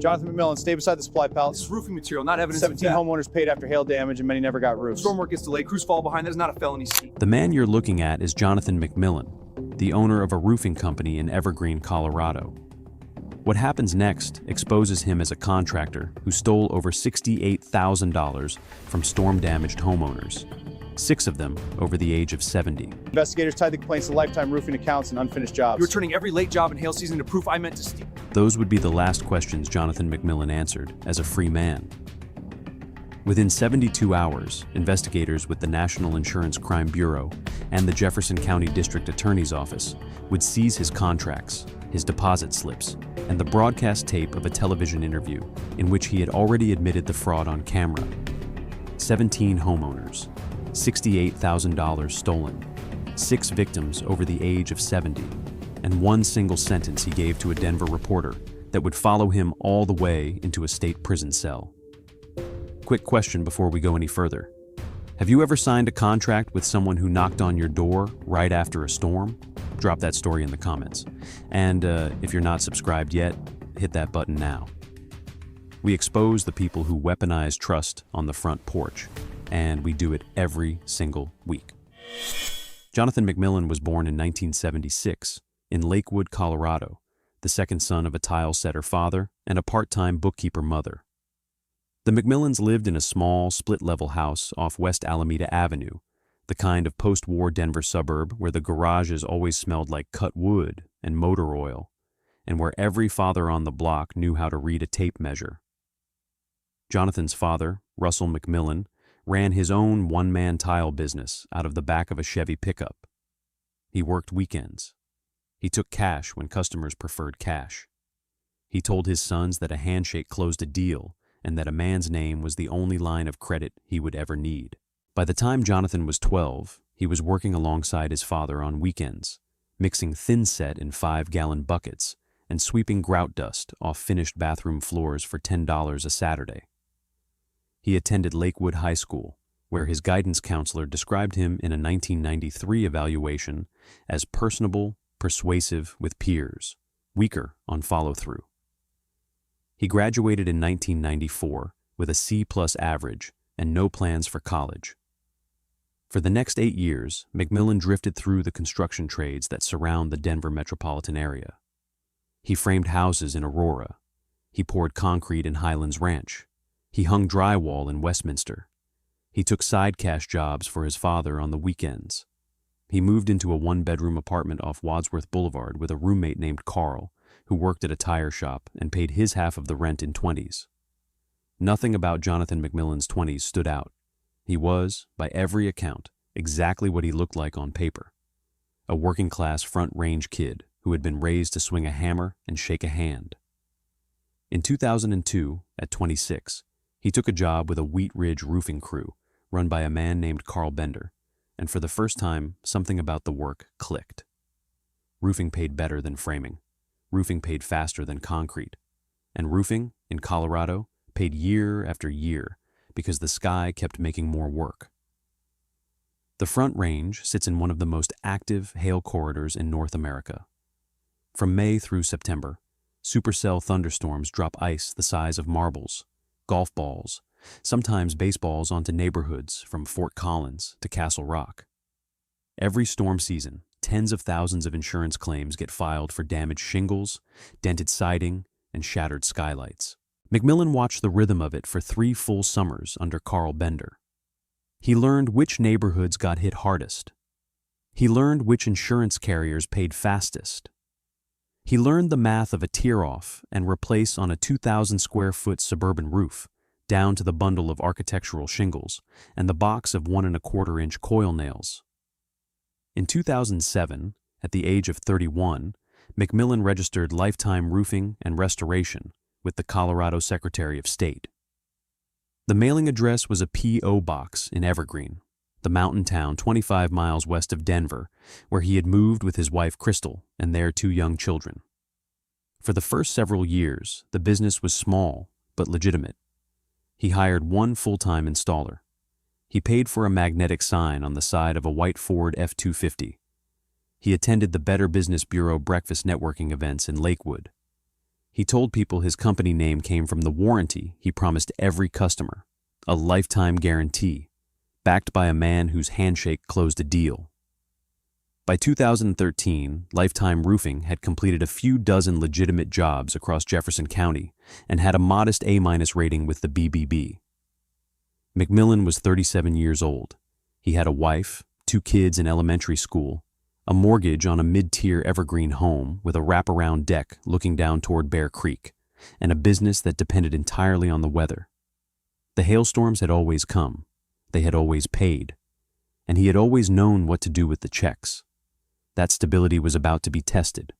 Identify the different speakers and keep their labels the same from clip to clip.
Speaker 1: Jonathan McMillan, stay beside the supply pallet.
Speaker 2: This is roofing material, not evidence
Speaker 1: 17
Speaker 2: of theft.
Speaker 1: homeowners paid after hail damage and many never got roofs.
Speaker 2: Storm work gets delayed, crews fall behind. That is not a felony.
Speaker 3: The man you're looking at is Jonathan McMillan, the owner of a roofing company in Evergreen, Colorado. What happens next exposes him as a contractor who stole over $68,000 from storm-damaged homeowners, 6 of them over the age of 70.
Speaker 1: Investigators tied the complaints to lifetime roofing accounts and unfinished jobs.
Speaker 2: You're turning every late job in hail season into proof I meant to steal.
Speaker 3: Those would be the last questions Jonathan McMillan answered as a free man. Within 72 hours, investigators with the National Insurance Crime Bureau and the Jefferson County District Attorney's Office would seize his contracts, his deposit slips, and the broadcast tape of a television interview in which he had already admitted the fraud on camera. 17 homeowners, $68,000 stolen, 6 victims over the age of 70, and one single sentence he gave to a Denver reporter that would follow him all the way into a state prison cell. Quick question before we go any further. Have you ever signed a contract with someone who knocked on your door right after a storm? Drop that story in the comments. And if you're not subscribed yet, hit that button now. We expose the people who weaponize trust on the front porch, and we do it every single week. Jonathan McMillan was born in 1976 in Lakewood, Colorado, the second son of a tile setter father and a part-time bookkeeper mother. The McMillans lived in a small, split-level house off West Alameda Avenue, the kind of post-war Denver suburb where the garages always smelled like cut wood and motor oil, and where every father on the block knew how to read a tape measure. Jonathan's father, Russell McMillan, ran his own one-man tile business out of the back of a Chevy pickup. He worked weekends. He took cash when customers preferred cash. He told his sons that a handshake closed a deal and that a man's name was the only line of credit he would ever need. By the time Jonathan was 12, he was working alongside his father on weekends, mixing thin set in 5-gallon buckets and sweeping grout dust off finished bathroom floors for $10 a Saturday. He attended Lakewood High School, where his guidance counselor described him in a 1993 evaluation as personable, persuasive with peers, weaker on follow-through. He graduated in 1994 with a C+ average and no plans for college. For the next 8 years, McMillan drifted through the construction trades that surround the Denver metropolitan area. He framed houses in Aurora. He poured concrete in Highlands Ranch. He hung drywall in Westminster. He took side cash jobs for his father on the weekends. He moved into a 1-bedroom apartment off Wadsworth Boulevard with a roommate named Carl, who worked at a tire shop and paid his half of the rent in 20s. Nothing about Jonathan McMillan's 20s stood out. He was, by every account, exactly what he looked like on paper. A working-class front-range kid who had been raised to swing a hammer and shake a hand. In 2002, at 26, he took a job with a Wheat Ridge roofing crew run by a man named Carl Bender, and for the first time, something about the work clicked. Roofing paid better than framing. Roofing paid faster than concrete. And roofing, in Colorado, paid year after year because the sky kept making more work. The Front Range sits in one of the most active hail corridors in North America. From May through September, supercell thunderstorms drop ice the size of marbles, golf balls, sometimes baseballs onto neighborhoods from Fort Collins to Castle Rock. Every storm season, tens of thousands of insurance claims get filed for damaged shingles, dented siding, and shattered skylights. McMillan watched the rhythm of it for 3 full summers under Carl Bender. He learned which neighborhoods got hit hardest. He learned which insurance carriers paid fastest. He learned the math of a tear-off and replace on a 2,000-square-foot suburban roof, down to the bundle of architectural shingles and the box of 1¼ coil nails. In 2007, at the age of 31, McMillan registered lifetime roofing and restoration with the Colorado Secretary of State. The mailing address was a P.O. box in Evergreen, the mountain town 25 miles west of Denver, where he had moved with his wife Crystal and their 2 young children. For the first several years, the business was small but legitimate. He hired 1 full-time installer. He paid for a magnetic sign on the side of a white Ford F-250. He attended the Better Business Bureau breakfast networking events in Lakewood. He told people his company name came from the warranty he promised every customer, a lifetime guarantee, backed by a man whose handshake closed a deal. By 2013, Lifetime Roofing had completed a few dozen legitimate jobs across Jefferson County and had a modest A- rating with the BBB. McMillan was 37 years old. He had a wife, 2 kids in elementary school, a mortgage on a mid-tier Evergreen home with a wraparound deck looking down toward Bear Creek, and a business that depended entirely on the weather. The hailstorms had always come. They had always paid. And he had always known what to do with the checks. That stability was about to be tested.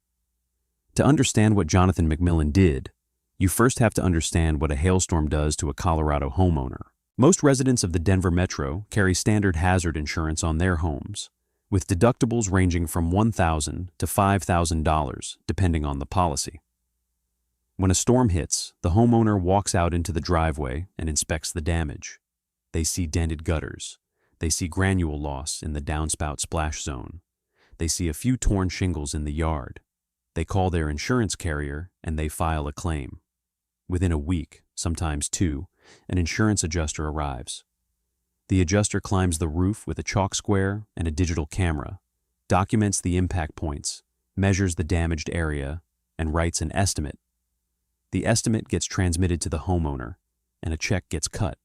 Speaker 3: To understand what Jonathan McMillan did, you first have to understand what a hailstorm does to a Colorado homeowner. Most residents of the Denver metro carry standard hazard insurance on their homes, with deductibles ranging from $1,000 to $5,000 depending on the policy. When a storm hits, the homeowner walks out into the driveway and inspects the damage. They see dented gutters. They see granule loss in the downspout splash zone. They see a few torn shingles in the yard. They call their insurance carrier and they file a claim. Within a week, sometimes 2, an insurance adjuster arrives. The adjuster climbs the roof with a chalk square and a digital camera, documents the impact points, measures the damaged area, and writes an estimate. The estimate gets transmitted to the homeowner, and a check gets cut.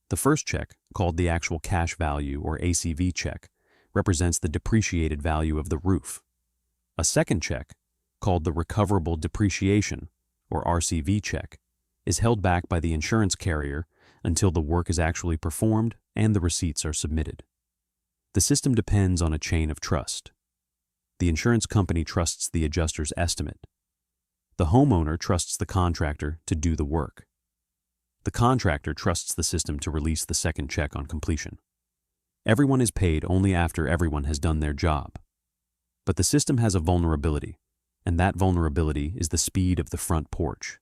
Speaker 3: The first check, called the actual cash value or ACV check, represents the depreciated value of the roof. A second check, called the recoverable depreciation or RCV check, is held back by the insurance carrier until the work is actually performed and the receipts are submitted. The system depends on a chain of trust. The insurance company trusts the adjuster's estimate. The homeowner trusts the contractor to do the work. The contractor trusts the system to release the second check on completion. Everyone is paid only after everyone has done their job. But the system has a vulnerability, and that vulnerability is the speed of the front porch.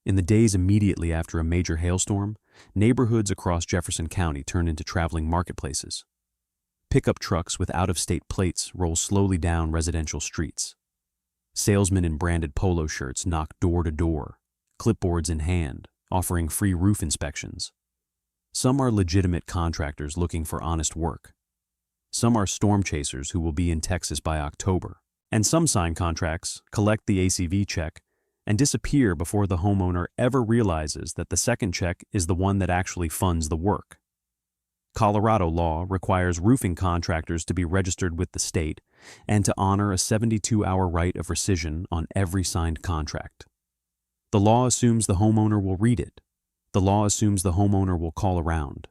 Speaker 3: In the days immediately after a major hailstorm, neighborhoods across Jefferson County turn into traveling marketplaces. Pickup trucks with out-of-state plates roll slowly down residential streets. Salesmen in branded polo shirts knock door to door, clipboards in hand, offering free roof inspections. Some are legitimate contractors looking for honest work. Some are storm chasers who will be in Texas by October. And some sign contracts, collect the ACV check, and disappear before the homeowner ever realizes that the second check is the one that actually funds the work. Colorado law requires roofing contractors to be registered with the state and to honor a 72-hour right of rescission on every signed contract. The law assumes the homeowner will read it. The law assumes the homeowner will call around.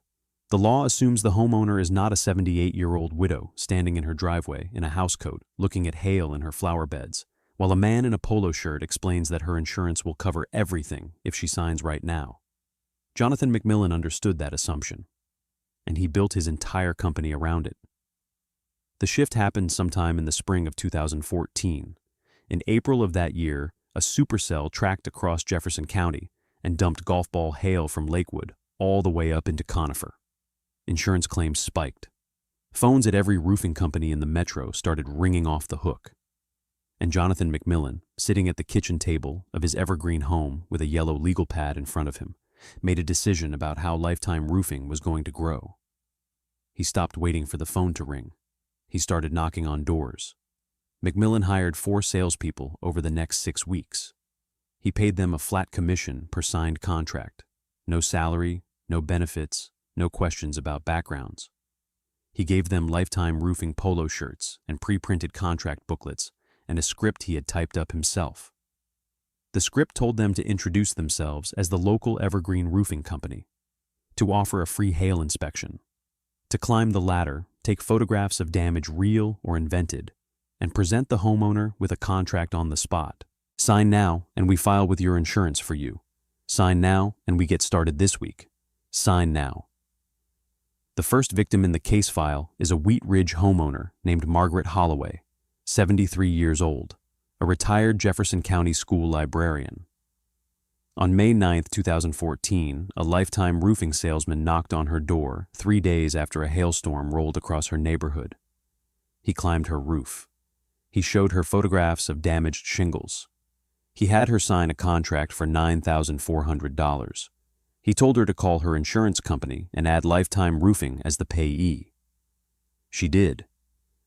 Speaker 3: The law assumes the homeowner is not a 78-year-old widow standing in her driveway in a housecoat looking at hail in her flower beds, while a man in a polo shirt explains that her insurance will cover everything if she signs right now. Jonathan McMillan understood that assumption, and he built his entire company around it. The shift happened sometime in the spring of 2014. In April of that year, a supercell tracked across Jefferson County and dumped golf ball hail from Lakewood all the way up into Conifer. Insurance claims spiked. Phones at every roofing company in the metro started ringing off the hook. And Jonathan McMillan, sitting at the kitchen table of his Evergreen home with a yellow legal pad in front of him, made a decision about how Lifetime Roofing was going to grow. He stopped waiting for the phone to ring. He started knocking on doors. McMillan hired 4 salespeople over the next 6 weeks. He paid them a flat commission per signed contract. No salary, no benefits, no questions about backgrounds. He gave them Lifetime Roofing polo shirts and pre-printed contract booklets and a script he had typed up himself. The script told them to introduce themselves as the local Evergreen Roofing Company, to offer a free hail inspection, to climb the ladder, take photographs of damage real or invented, and present the homeowner with a contract on the spot. Sign now and we file with your insurance for you. Sign now and we get started this week. Sign now. The first victim in the case file is a Wheat Ridge homeowner named Margaret Holloway, 73 years old, a retired Jefferson County school librarian. On May 9, 2014, a Lifetime Roofing salesman knocked on her door 3 days after a hailstorm rolled across her neighborhood. He climbed her roof. He showed her photographs of damaged shingles. He had her sign a contract for $9,400. He told her to call her insurance company and add Lifetime Roofing as the payee. She did.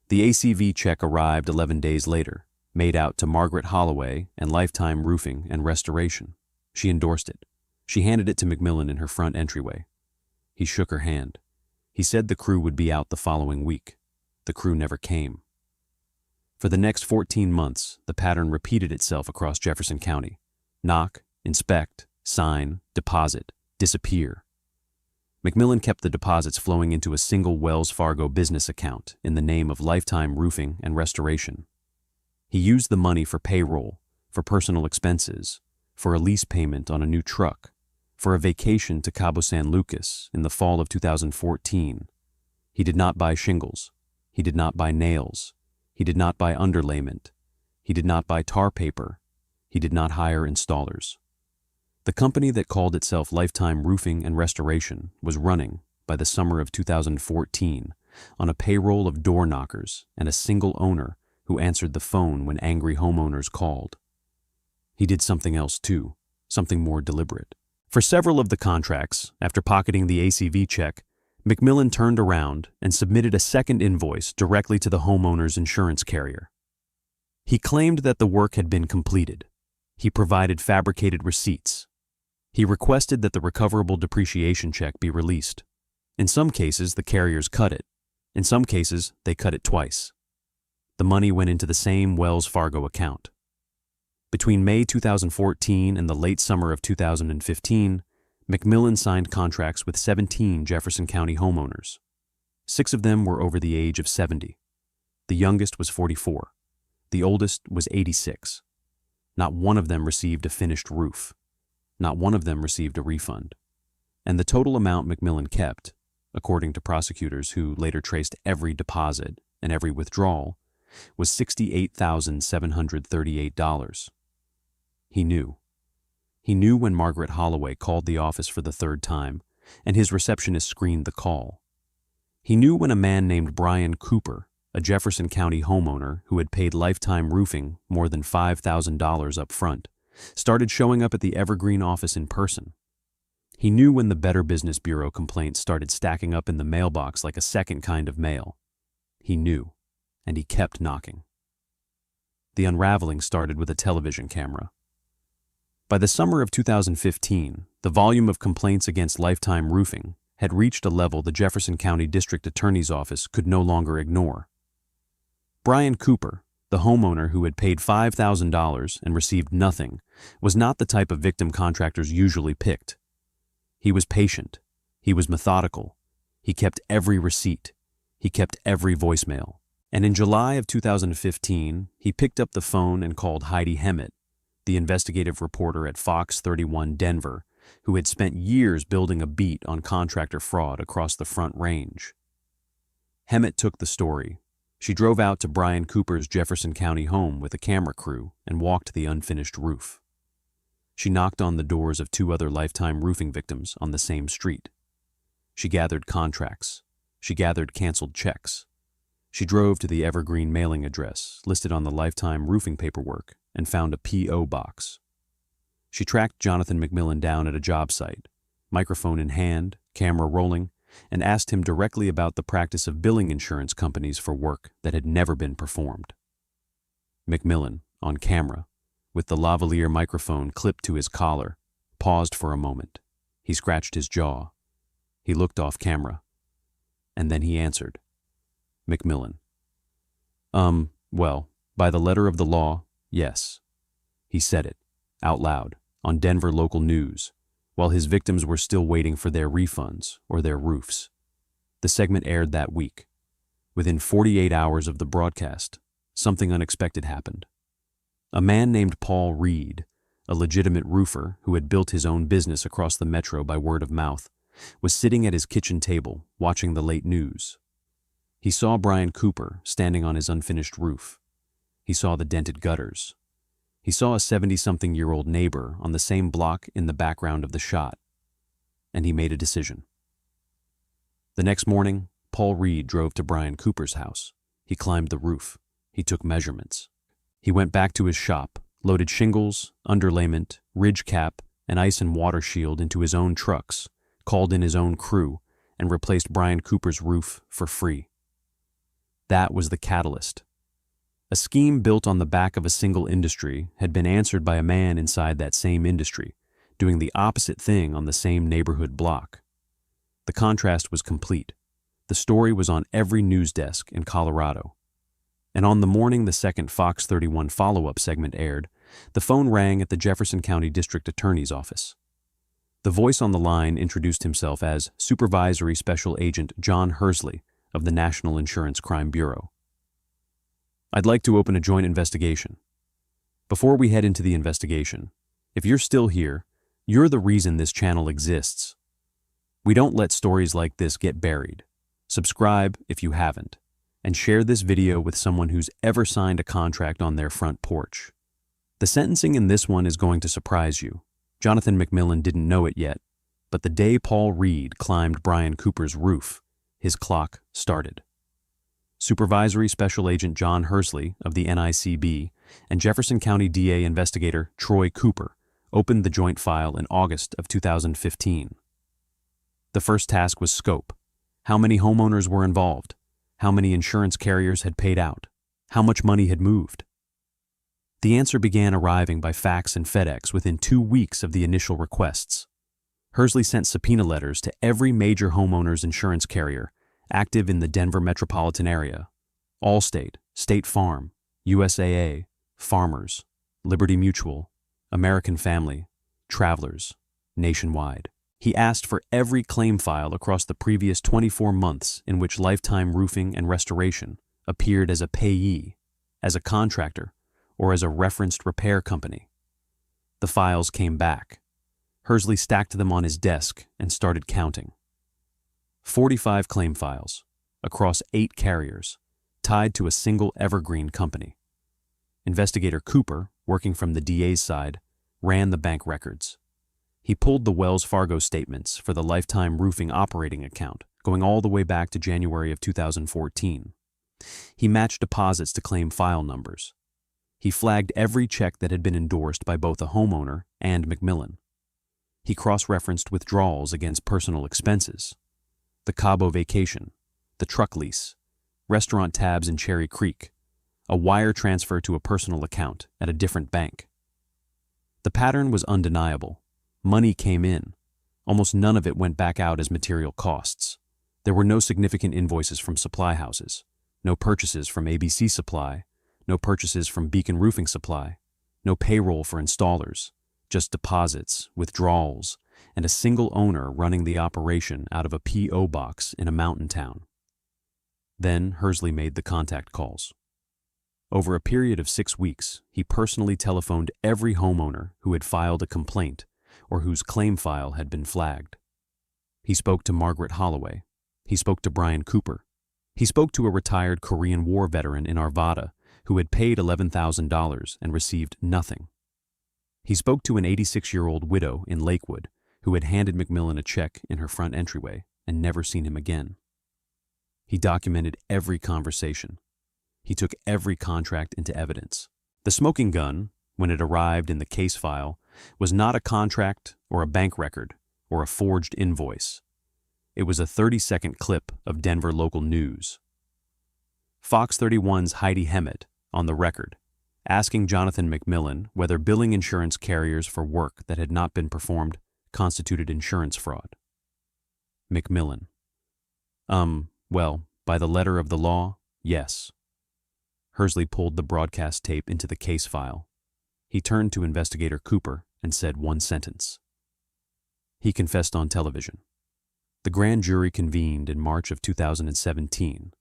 Speaker 3: The ACV check arrived 11 days later, made out to Margaret Holloway and Lifetime Roofing and Restoration. She endorsed it. She handed it to McMillan in her front entryway. He shook her hand. He said the crew would be out the following week. The crew never came. For the next 14 months, the pattern repeated itself across Jefferson County. Knock, inspect, sign, deposit, disappear. McMillan kept the deposits flowing into a single Wells Fargo business account in the name of Lifetime Roofing and Restoration. He used the money for payroll, for personal expenses, for a lease payment on a new truck, for a vacation to Cabo San Lucas in the fall of 2014. He did not buy shingles. He did not buy nails. He did not buy underlayment. He did not buy tar paper. He did not hire installers. The company that called itself Lifetime Roofing and Restoration was running, by the summer of 2014, on a payroll of door knockers and a single owner who answered the phone when angry homeowners called. He did something else too, something more deliberate. For several of the contracts, after pocketing the ACV check, McMillan turned around and submitted a second invoice directly to the homeowner's insurance carrier. He claimed that the work had been completed. He provided fabricated receipts. He requested that the recoverable depreciation check be released. In some cases, the carriers cut it. In some cases, they cut it twice. The money went into the same Wells Fargo account. Between May 2014 and the late summer of 2015, McMillan signed contracts with 17 Jefferson County homeowners. 6 of them were over the age of 70. The youngest was 44. The oldest was 86. Not one of them received a finished roof. Not one of them received a refund. And the total amount McMillan kept, according to prosecutors who later traced every deposit and every withdrawal, was $68,738. He knew. He knew when Margaret Holloway called the office for the 3rd time, and his receptionist screened the call. He knew when a man named Brian Cooper, a Jefferson County homeowner who had paid Lifetime Roofing more than $5,000 up front, started showing up at the Evergreen office in person. He knew when the Better Business Bureau complaints started stacking up in the mailbox like a second kind of mail. He knew, and he kept knocking. The unraveling started with a television camera. By the summer of 2015, the volume of complaints against Lifetime Roofing had reached a level the Jefferson County District Attorney's Office could no longer ignore. Brian Cooper, the homeowner who had paid $5,000 and received nothing, was not the type of victim contractors usually picked. He was patient. He was methodical. He kept every receipt. He kept every voicemail. And in July of 2015, he picked up the phone and called Heidi Hemmett, the investigative reporter at Fox 31 Denver, who had spent years building a beat on contractor fraud across the Front Range. Hemmett took the story. She drove out to Brian Cooper's Jefferson County home with a camera crew and walked the unfinished roof. She knocked on the doors of 2 other Lifetime Roofing victims on the same street. She gathered contracts. She gathered canceled checks. She drove to the Evergreen mailing address listed on the Lifetime Roofing paperwork and found a P.O. box. She tracked Jonathan McMillan down at a job site, microphone in hand, camera rolling, and asked him directly about the practice of billing insurance companies for work that had never been performed. McMillan, on camera, with the lavalier microphone clipped to his collar, paused for a moment. He scratched his jaw. He looked off camera. And then he answered. McMillan. Well, by the letter of the law, yes. He said it, out loud, on Denver local news, while his victims were still waiting for their refunds or their roofs. The segment aired that week. Within 48 hours of the broadcast, something unexpected happened. A man named Paul Reed, a legitimate roofer who had built his own business across the metro by word of mouth, was sitting at his kitchen table watching the late news. He saw Brian Cooper standing on his unfinished roof. He saw the dented gutters. He saw a 70-something-year-old neighbor on the same block in the background of the shot. And he made a decision. The next morning, Paul Reed drove to Brian Cooper's house. He climbed the roof. He took measurements. He went back to his shop, loaded shingles, underlayment, ridge cap, and ice and water shield into his own trucks, called in his own crew, and replaced Brian Cooper's roof for free. That was the catalyst. A scheme built on the back of a single industry had been answered by a man inside that same industry, doing the opposite thing on the same neighborhood block. The contrast was complete. The story was on every news desk in Colorado. And on the morning the second Fox 31 follow-up segment aired, the phone rang at the Jefferson County District Attorney's office. The voice on the line introduced himself as Supervisory Special Agent John Hersley of the National Insurance Crime Bureau. I'd like to open a joint investigation. Before we head into the investigation, if you're still here, you're the reason this channel exists. We don't let stories like this get buried. Subscribe if you haven't, and share this video with someone who's ever signed a contract on their front porch. The sentencing in this one is going to surprise you. Jonathan McMillan didn't know it yet, but the day Paul Reed climbed Brian Cooper's roof, his clock started. Supervisory Special Agent John Hersley of the NICB and Jefferson County DA investigator Troy Cooper opened the joint file in August of 2015. The first task was scope. How many homeowners were involved? How many insurance carriers had paid out? How much money had moved? The answer began arriving by fax and FedEx within 2 weeks of the initial requests. Hersley sent subpoena letters to every major homeowners insurance carrier active in the Denver metropolitan area: Allstate, State Farm, USAA, Farmers, Liberty Mutual, American Family, Travelers, Nationwide. He asked for every claim file across the previous 24 months in which Lifetime Roofing and Restoration appeared as a payee, as a contractor, or as a referenced repair company. The files came back. Hersley stacked them on his desk and started counting. 45 claim files, across 8 carriers, tied to a single Evergreen company. Investigator Cooper, working from the DA's side, ran the bank records. He pulled the Wells Fargo statements for the Lifetime Roofing operating account, going all the way back to January of 2014. He matched deposits to claim file numbers. He flagged every check that had been endorsed by both a homeowner and McMillan. He cross-referenced withdrawals against personal expenses: the Cabo vacation, the truck lease, restaurant tabs in Cherry Creek, a wire transfer to a personal account at a different bank. The pattern was undeniable. Money came in. Almost none of it went back out as material costs. There were no significant invoices from supply houses, no purchases from ABC Supply, no purchases from Beacon Roofing Supply, no payroll for installers, just deposits, withdrawals, and a single owner running the operation out of a P.O. box in a mountain town. Then Hersley made the contact calls. Over a period of 6 weeks, he personally telephoned every homeowner who had filed a complaint or whose claim file had been flagged. He spoke to Margaret Holloway. He spoke to Brian Cooper. He spoke to a retired Korean War veteran in Arvada who had paid $11,000 and received nothing. He spoke to an 86-year-old widow in Lakewood who had handed McMillan a check in her front entryway and never seen him again. He documented every conversation. He took every contract into evidence. The smoking gun, when it arrived in the case file, was not a contract or a bank record or a forged invoice. It was a 30-second clip of Denver local news. Fox 31's Heidi Hemmett, on the record, asking Jonathan McMillan whether billing insurance carriers for work that had not been performed constituted insurance fraud. McMillan: Well, by the letter of the law, yes. Hersley pulled the broadcast tape into the case file. He turned to Investigator Cooper and said one sentence. He confessed on television. The grand jury convened in March of 2017.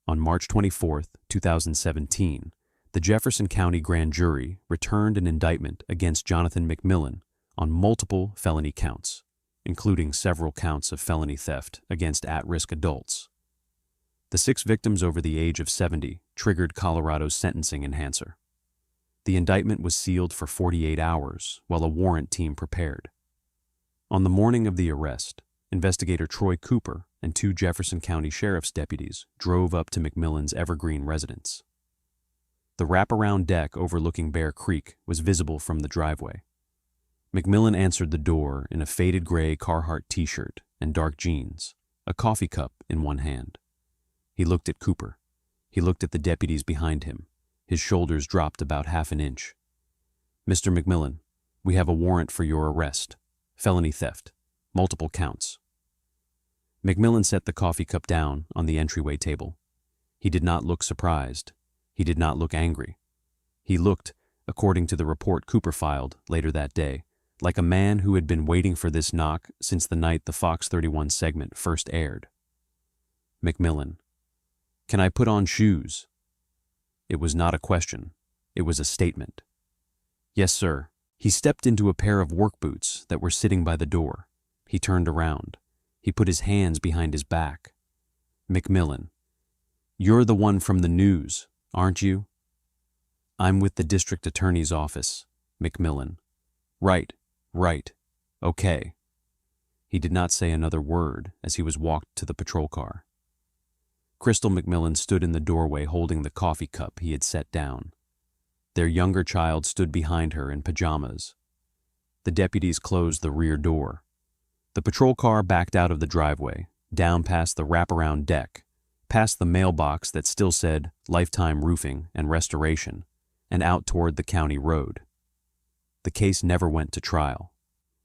Speaker 3: On March 24, 2017, the Jefferson County grand jury returned an indictment against Jonathan McMillan on multiple felony counts, including several counts of felony theft against at-risk adults. The 6 victims over the age of 70 triggered Colorado's sentencing enhancer. The indictment was sealed for 48 hours while a warrant team prepared. On the morning of the arrest, Investigator Troy Cooper and 2 Jefferson County Sheriff's deputies drove up to McMillan's Evergreen residence. The wraparound deck overlooking Bear Creek was visible from the driveway. McMillan answered the door in a faded gray Carhartt t-shirt and dark jeans, a coffee cup in one hand. He looked at Cooper. He looked at the deputies behind him. His shoulders dropped about half an inch. "Mr. McMillan, we have a warrant for your arrest. Felony theft. Multiple counts." McMillan set the coffee cup down on the entryway table. He did not look surprised. He did not look angry. He looked, according to the report Cooper filed later that day, like a man who had been waiting for this knock since the night the Fox 31 segment first aired. "McMillan, can I put on shoes?" It was not a question. It was a statement. "Yes, sir." He stepped into a pair of work boots that were sitting by the door. He turned around. He put his hands behind his back. "McMillan, you're the one from the news, aren't you?" "I'm with the district attorney's office." "McMillan. Right. Okay." He did not say another word as he was walked to the patrol car. Crystal McMillan stood in the doorway holding the coffee cup he had set down. Their younger child stood behind her in pajamas. The deputies closed the rear door. The patrol car backed out of the driveway, down past the wraparound deck, past the mailbox that still said Lifetime Roofing and Restoration, and out toward the county road. The case never went to trial.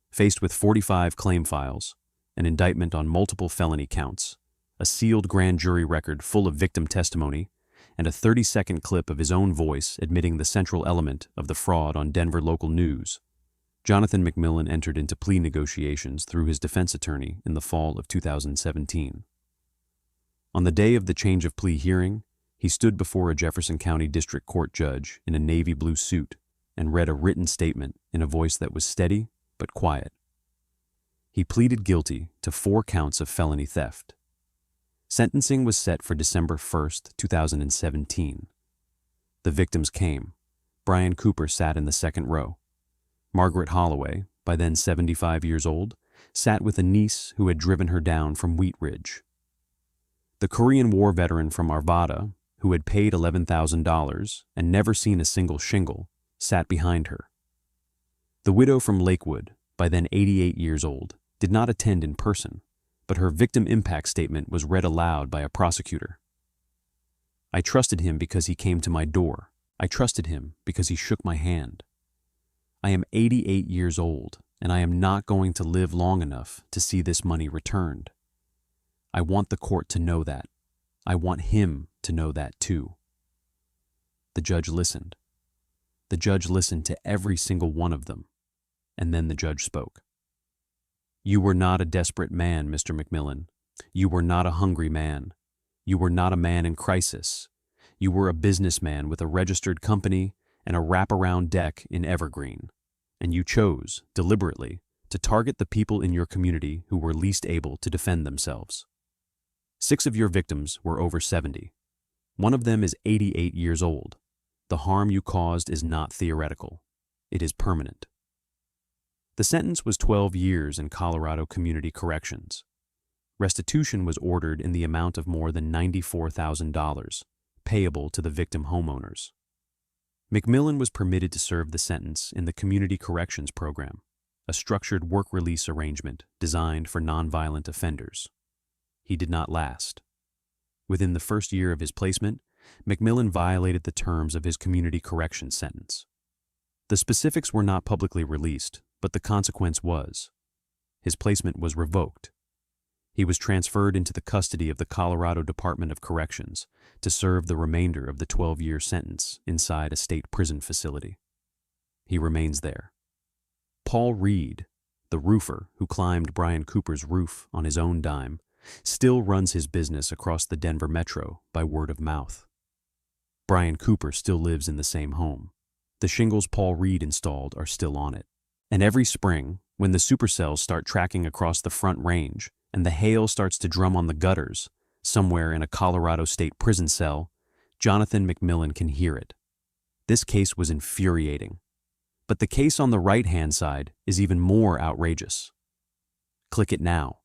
Speaker 3: Faced with 45 claim files, an indictment on multiple felony counts, a sealed grand jury record full of victim testimony, and a 30-second clip of his own voice admitting the central element of the fraud on Denver local news, Jonathan McMillan entered into plea negotiations through his defense attorney in the fall of 2017. On the day of the change of plea hearing, he stood before a Jefferson County District Court judge in a navy blue suit and read a written statement in a voice that was steady but quiet. He pleaded guilty to 4 counts of felony theft. Sentencing was set for December 1st, 2017. The victims came. Brian Cooper sat in the second row. Margaret Holloway, by then 75 years old, sat with a niece who had driven her down from Wheat Ridge. The Korean War veteran from Arvada, who had paid $11,000 and never seen a single shingle, sat behind her. The widow from Lakewood, by then 88 years old, did not attend in person, but her victim impact statement was read aloud by a prosecutor. "I trusted him because he came to my door. I trusted him because he shook my hand. I am 88 years old, and I am not going to live long enough to see this money returned. I want the court to know that. I want him to know that too." The judge listened. The judge listened to every single one of them, and then the judge spoke. "You were not a desperate man, Mr. McMillan. You were not a hungry man. You were not a man in crisis. You were a businessman with a registered company and a wraparound deck in Evergreen, and you chose, deliberately, to target the people in your community who were least able to defend themselves. 6 of your victims were over 70. One of them is 88 years old. The harm you caused is not theoretical. It is permanent." The sentence was 12 years in Colorado Community Corrections. Restitution was ordered in the amount of more than $94,000, payable to the victim homeowners. McMillan was permitted to serve the sentence in the Community Corrections Program, a structured work release arrangement designed for nonviolent offenders. He did not last. Within the first year of his placement, McMillan violated the terms of his community corrections sentence. The specifics were not publicly released, but the consequence was. His placement was revoked. He was transferred into the custody of the Colorado Department of Corrections to serve the remainder of the 12-year sentence inside a state prison facility. He remains there. Paul Reed, the roofer who climbed Brian Cooper's roof on his own dime, still runs his business across the Denver metro by word of mouth. Brian Cooper still lives in the same home. The shingles Paul Reed installed are still on it. And every spring, when the supercells start tracking across the Front Range and the hail starts to drum on the gutters, somewhere in a Colorado state prison cell, Jonathan McMillan can hear it. This case was infuriating. But the case on the right-hand side is even more outrageous. Click it now.